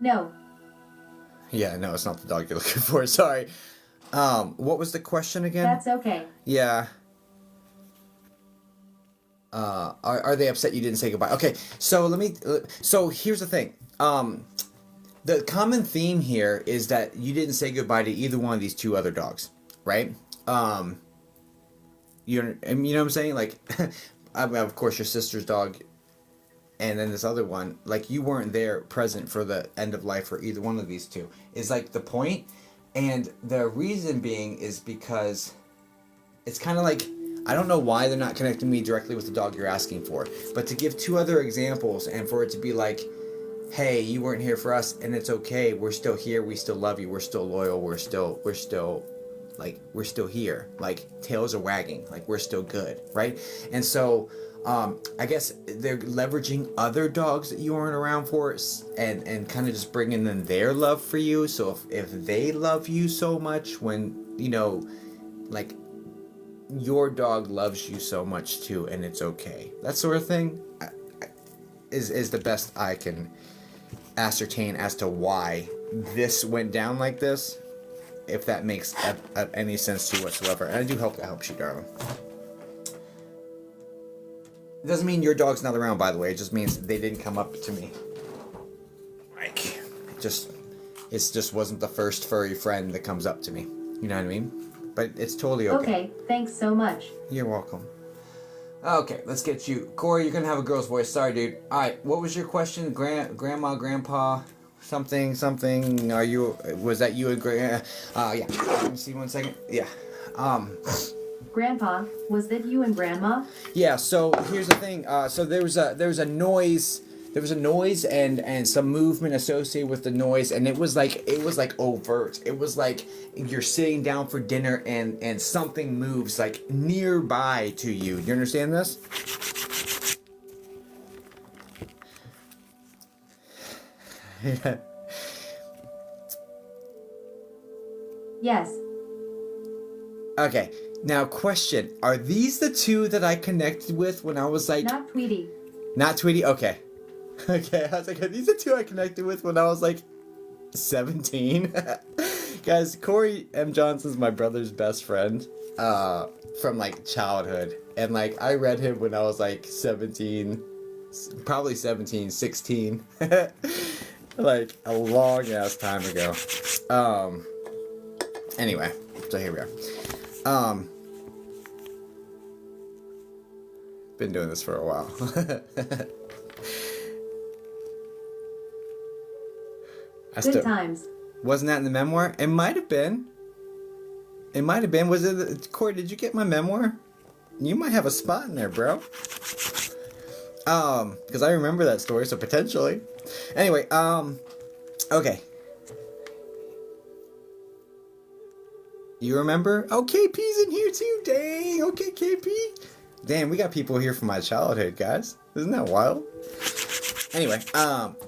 No. Yeah, no, it's not the dog you're looking for. Sorry. What was the question again? That's okay. Yeah. Are they upset you didn't say goodbye? Okay, so so here's the thing. The common theme here is that you didn't say goodbye to either one of these two other dogs, right? You know what I'm saying? Like, of course, your sister's dog, and then this other one, like, you weren't there present for the end of life for either one of these two, is like the point. And the reason being is because it's kind of like, I don't know why they're not connecting me directly with the dog you're asking for, but to give two other examples and for it to be like, hey, you weren't here for us and it's okay, we're still here, we still love you, we're still loyal, we're still here, like tails are wagging, like we're still good, right? And so I guess they're leveraging other dogs that you weren't around for, and kind of just bringing in their love for you. So if they love you so much, when, you know, like, your dog loves you so much too, and it's okay, that sort of thing, is the best I can ascertain as to why this went down like this, if that makes any sense to you whatsoever. And I do hope that helps you, darling. It doesn't mean your dog's not around, by the way. It just means they didn't come up to me. Like, it just wasn't the first furry friend that comes up to me. You know what I mean? But it's totally okay. Okay, thanks so much. You're welcome. Okay, let's get you. Corey, you're gonna have a girl's voice. Sorry, dude. Alright, what was your question? Grandma, grandpa, something. Was that you and yeah. Let me see 1 second. Yeah. Grandpa, was that you and Grandma? Yeah, so here's the thing. So there was a noise. There was a noise and some movement associated with the noise, and it was like overt. It was like you're sitting down for dinner and something moves like nearby to you. Do you understand this? Yeah. Yes. Okay. Now, question: are these the two that I connected with when I was like? Not Tweety. Not Tweety. Okay. Okay, I was like, are these the two I connected with when I was like 17? Guys, Corey M. Johnson's my brother's best friend from like childhood. And like I read him when I was like 17, probably 17, 16. Like a long ass time ago. Anyway, so here we are. Been doing this for a while. Good times. Wasn't that in the memoir? It might have been. It might have been. Was it? Corey, did you get my memoir? You might have a spot in there, bro. Because I remember that story, so potentially. Anyway, okay. You remember? Oh, KP's in here too. Dang. Okay, KP. Damn, we got people here from my childhood, guys. Isn't that wild? Anyway,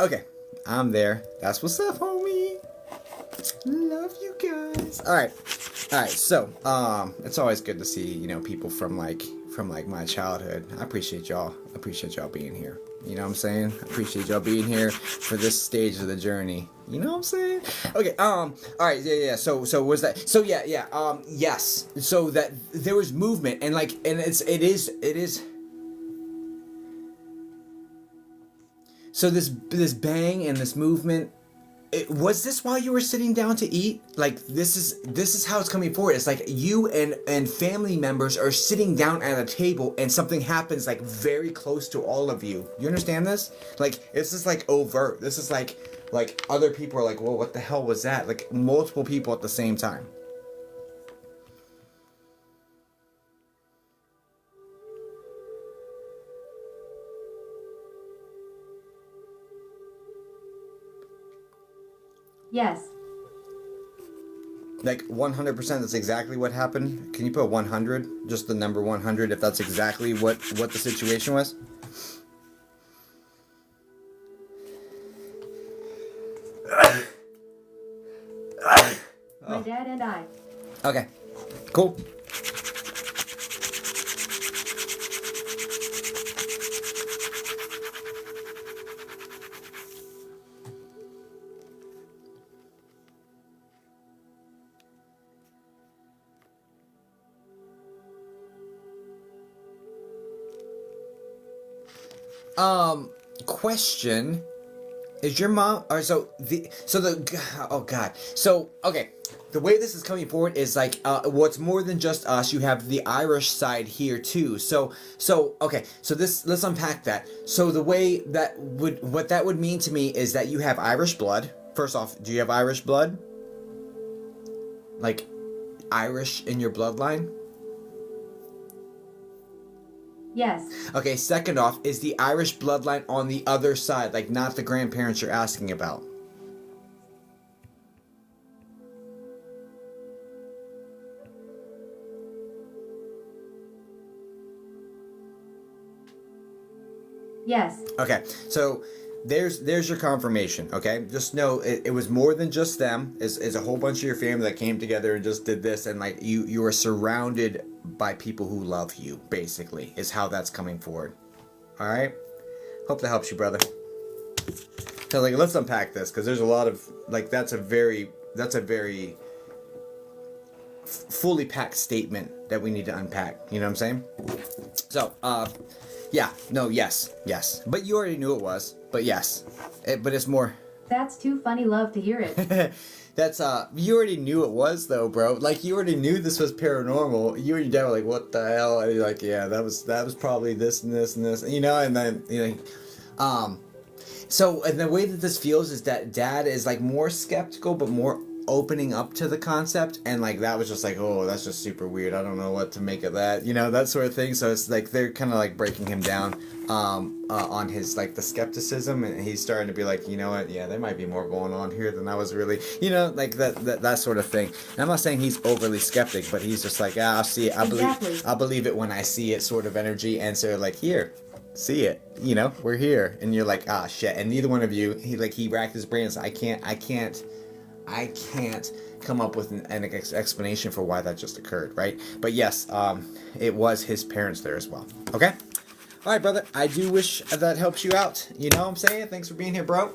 okay. I'm there. That's what's up, homie. Love you guys. All right. So, it's always good to see, you know, people from my childhood. I appreciate y'all. I appreciate y'all being here. You know what I'm saying? I appreciate y'all being here for this stage of the journey. You know what I'm saying? Okay. All right. Yeah. So was that? So yeah. Yes. So that there was movement, and it is. So this bang and this movement, was this while you were sitting down to eat? Like, this is how it's coming forward. It's like you and family members are sitting down at a table and something happens like very close to all of you. You understand this? Like, this is like overt. This is like other people are like, well, what the hell was that? Like, multiple people at the same time. Yes. Like 100%, that's exactly what happened. Can you put 100? Just the number 100, if that's exactly what the situation was? My dad and I. Okay, cool. Question. Is your mom, or oh god. So, okay. The way this is coming forward is like, what's more than just us. You have the Irish side here too. Okay. So let's unpack that. So the way what that would mean to me is that you have Irish blood. First off, do you have Irish blood? Like, Irish in your bloodline? Yes. Okay, second off, is the Irish bloodline on the other side, like not the grandparents you're asking about? Yes. Okay, so there's your confirmation, okay? Just know it was more than just them. It's a whole bunch of your family that came together and just did this, and like you are surrounded by people who love you, basically, is how that's coming forward. Alright? Hope that helps you, brother. So like, let's unpack this, because there's a lot of, like, that's a very fully packed statement that we need to unpack. You know what I'm saying? So, yeah, no, yes. But you already knew it was, but yes. But it's more... That's too funny, love to hear it. That's, you already knew it was, though, bro. Like, you already knew this was paranormal. You and your dad were like, what the hell? And you're like, yeah, that was probably this and this and this, you know? And then, you know, so, and the way that this feels is that dad is, like, more skeptical, but more opening up to the concept, and like that was just like, oh, that's just super weird, I don't know what to make of that, you know, that sort of thing. So it's like they're kind of like breaking him down on his, like, the skepticism, and he's starting to be like, you know what, yeah, there might be more going on here than I was really, you know, like that sort of thing. And I'm not saying he's overly skeptic, but he's just like, I'll see it, I'll believe it when I see it, sort of energy. And so like, here, see it, you know, we're here. And you're like, ah, shit. And neither one of you, he racked his brain and said, I can't come up with an explanation for why that just occurred, right? But yes, it was his parents there as well. Okay? Alright, brother. I do wish that helps you out. You know what I'm saying? Thanks for being here, bro.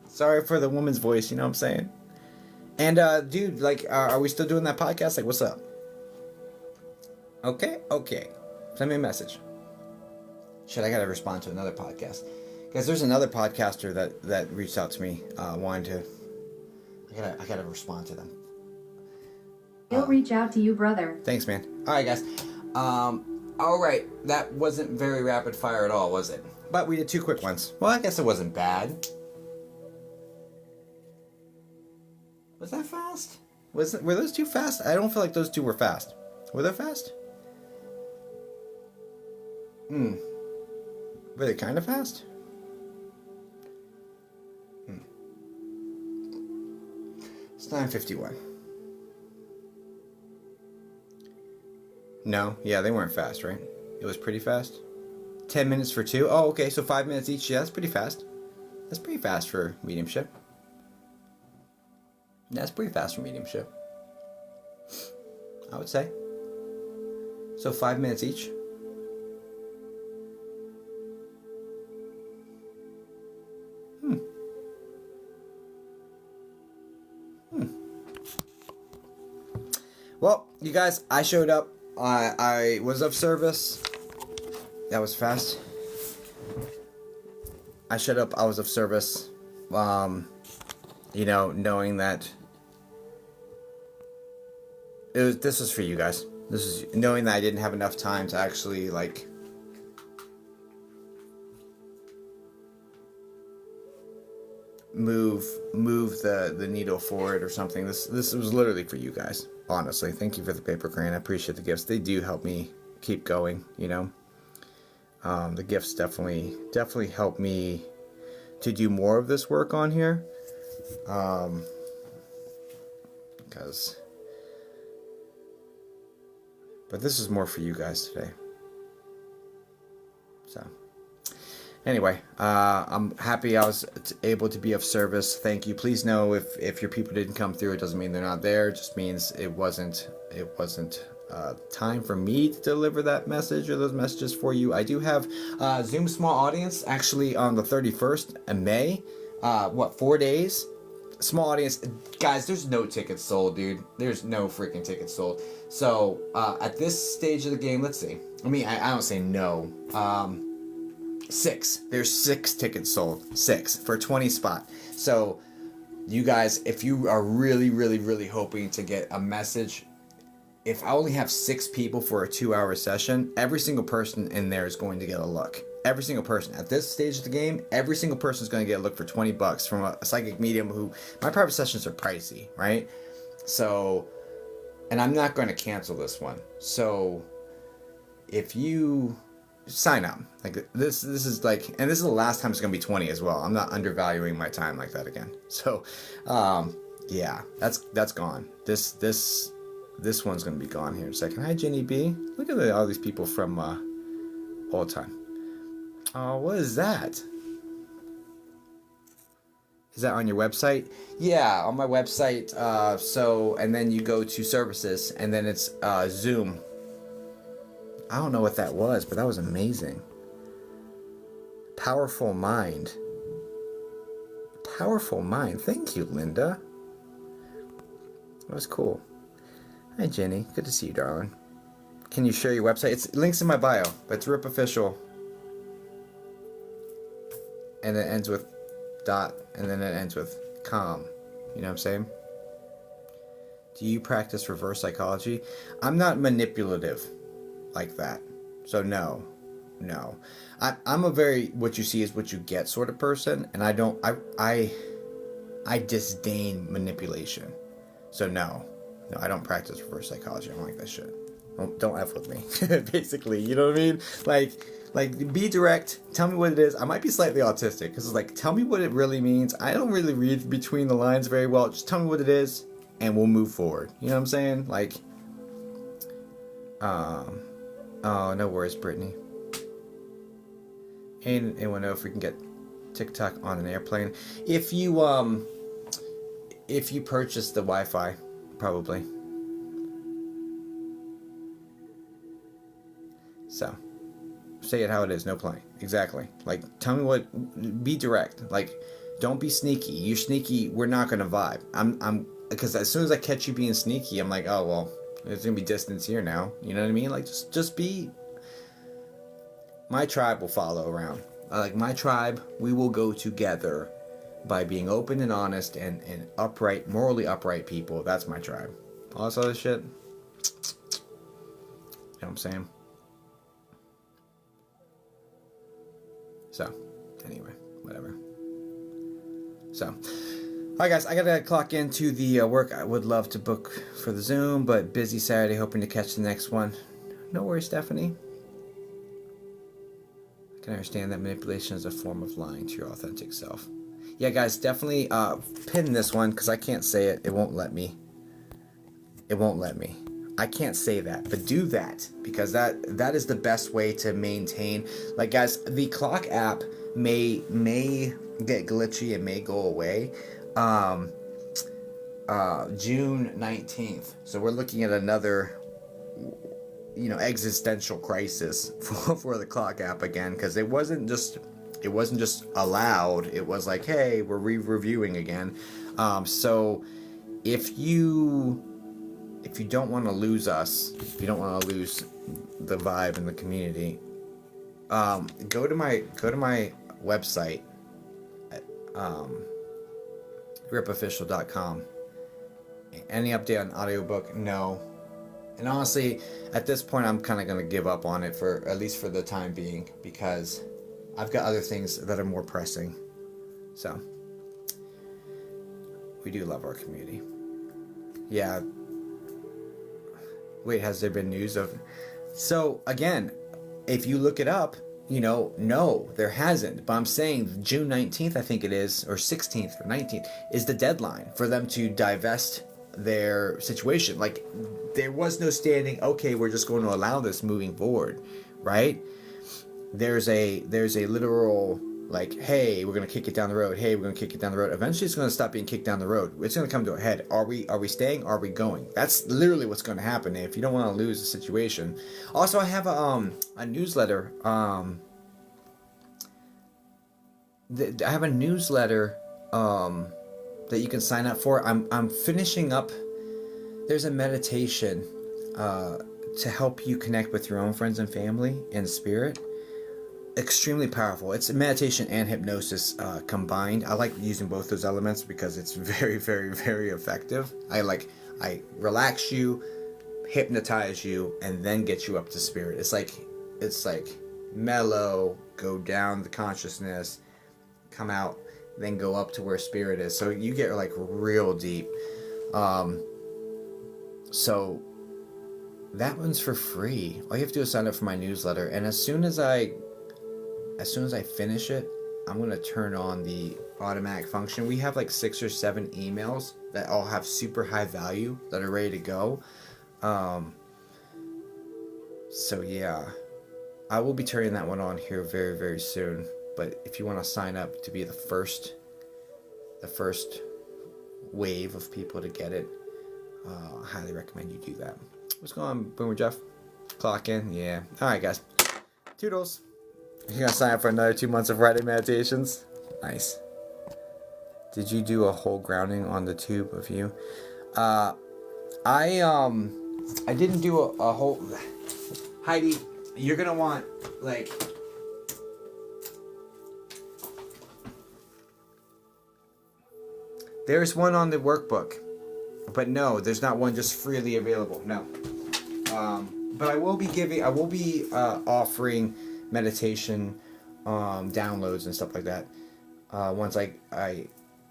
Sorry for the woman's voice, you know what I'm saying? And, dude, like, are we still doing that podcast? Like, what's up? Okay? Send me a message. Shit, I gotta respond to another podcast. Guys, there's another podcaster that reached out to me, wanting to... I gotta respond to them. He'll reach out to you, brother. Thanks, man. Alright, guys. Alright. That wasn't very rapid fire at all, was it? But we did two quick ones. Well, I guess it wasn't bad. Was that fast? Were those two fast? I don't feel like those two were fast. Were they fast? Were they kind of fast? It's 9:51. No, yeah, they weren't fast, right? It was pretty fast. 10 minutes for two. Oh, okay, so 5 minutes each. Yeah, that's pretty fast. That's pretty fast for mediumship. That's pretty fast for mediumship, I would say. So 5 minutes each. Well, you guys, I showed up. I was of service. That was fast. I showed up. I was of service. You know, knowing that this was for you guys. This is knowing that I didn't have enough time to actually like move the needle forward or something. This was literally for you guys. Honestly, thank you for the paper crane. I appreciate the gifts. They do help me keep going. You know, the gifts definitely help me to do more of this work on here. But this is more for you guys today. So, anyway, I'm happy I was able to be of service. Thank you. Please know if your people didn't come through, it doesn't mean they're not there. It just means it wasn't time for me to deliver that message or those messages for you. I do have Zoom small audience actually on the 31st of May. 4 days? Small audience. Guys, there's no tickets sold, dude. There's no freaking tickets sold. So, at this stage of the game, let's see. I mean, I don't say no. 6. There's 6 tickets sold. 6 for a 20 spot. So, you guys, if you are really, really, really hoping to get a message, if I only have 6 people for a 2-hour session, every single person in there is going to get a look. Every single person at this stage of the game, every single person is going to get a look for $20 from a psychic medium who, my private sessions are pricey, right? So, and I'm not going to cancel this one. So, if you sign up, like this is like, and this is the last time it's going to be 20 as well. I'm not undervaluing my time like that again. So, yeah, that's gone. This one's going to be gone here in a second. Hi, Jenny B. Look at all these people from old time. Oh, what is that? Is that on your website? Yeah, on my website. And then you go to services, and then it's Zoom. I don't know what that was, but that was amazing. Powerful Mind. Powerful Mind. Thank you, Linda. That was cool. Hi, Jenny. Good to see you, darling. Can you share your website? It's links in my bio. That's Rip Official. And it ends with dot, and then it ends with com. You know what I'm saying? Do you practice reverse psychology? I'm not manipulative like that. So no. I'm a very what you see is what you get sort of person, and I disdain manipulation. So no, I don't practice reverse psychology. I don't like that shit. Don't F with me. Basically, you know what I mean? Like, be direct. Tell me what it is. I might be slightly autistic because it's like, tell me what it really means. I don't really read between the lines very well. Just tell me what it is, and we'll move forward. You know what I'm saying? Like, oh, no worries, Brittany. And anyone know if we can get TikTok on an airplane? If you purchase the Wi-Fi, probably. So. Say it how it is, no playing. Exactly. Like, tell me what, be direct. Like, don't be sneaky. You're sneaky, we're not gonna vibe. Because as soon as I catch you being sneaky, I'm like, oh, well, there's gonna be distance here now. You know what I mean? Like, just be, my tribe will follow around. Like, my tribe, we will go together by being open and honest and upright, morally upright people. That's my tribe. All this other shit, you know what I'm saying? So, anyway, whatever. So, alright guys, I gotta clock into the work. I would love to book for the Zoom, but busy Saturday, hoping to catch the next one. No worries, Stephanie. I can understand that manipulation is a form of lying to your authentic self. Yeah, guys, definitely pin this one, because I can't say it. It won't let me. It won't let me. I can't say that, but do that, because that is the best way to maintain. Like, guys, the clock app may get glitchy and may go away June 19th. So we're looking at another, existential crisis for the clock app again, because it wasn't just allowed. It was like, hey, we're reviewing again. So if you don't want to lose us, if you don't want to lose the vibe in the community, go to my website, ripofficial.com. Any update on audiobook? No. And honestly, at this point, I'm kind of going to give up on it, for at least for the time being, because I've got other things that are more pressing. So, we do love our community. Yeah. Wait, has there been news of... So, again, if you look it up, no, there hasn't. But I'm saying June 19th, I think it is, or 16th or 19th, is the deadline for them to divest their situation. Like, there was no standing, okay, we're just going to allow this moving forward, right? There's a literal, like, hey, we're going to kick it down the road. Hey, we're going to kick it down the road. Eventually, it's going to stop being kicked down the road. It's going to come to a head. Are we staying? Are we going? That's literally what's going to happen if you don't want to lose the situation. Also, I have a newsletter. I have a newsletter that you can sign up for. I'm finishing up. There's a meditation to help you connect with your own friends and family and spirit. Extremely powerful. It's meditation and hypnosis combined. I like using both those elements because it's very, very, very effective. I relax you, hypnotize you, and then get you up to spirit. It's like mellow, go down the consciousness, come out, then go up to where spirit is. So you get like real deep. So that one's for free. All you have to do is sign up for my newsletter, and as soon as I finish it, I'm going to turn on the automatic function. We have like 6 or 7 emails that all have super high value that are ready to go. So yeah, I will be turning that one on here very, very soon. But if you want to sign up to be the first wave of people to get it, I highly recommend you do that. What's going on, Boomer Jeff? Clock in? Yeah. Alright, guys. Toodles. You're going to sign up for another 2 months of Friday meditations? Nice. Did you do a whole grounding on the tube of you? I didn't do a whole... Heidi, you're going to want, like... There's one on the workbook. But no, there's not one just freely available. No. But I will be offering meditation downloads and stuff like that once I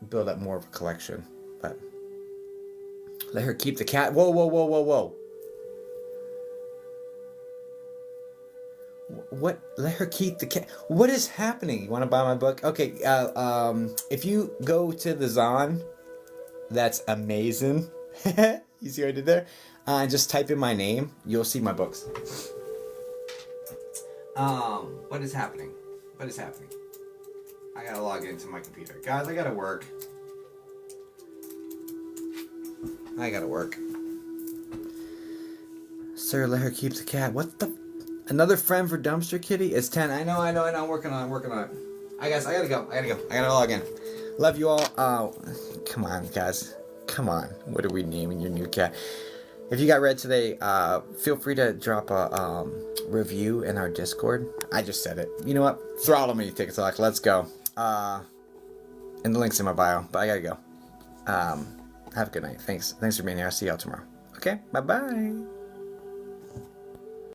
build up more of a collection. But let her keep the cat. Whoa. What? Let her keep the cat. What is happening? You want to buy my book? Okay. If you go to the Zon, that's amazing. You see what I did there? Just type in my name. You'll see my books. What is happening? I gotta log into my computer. Guys, I gotta work. Sir, let her keep the cat. What the? Another friend for Dumpster Kitty? It's 10. I know. I'm working on it. I gotta go. I gotta log in. Love you all. Come on, guys. Come on. What are we naming your new cat? If you got read today, feel free to drop a review in our Discord. I just said it. You know what? Throttle me, TikTok. Let's go. And the link's in my bio, but I gotta go. Have a good night. Thanks for being here. I'll see y'all tomorrow. Okay? Bye-bye.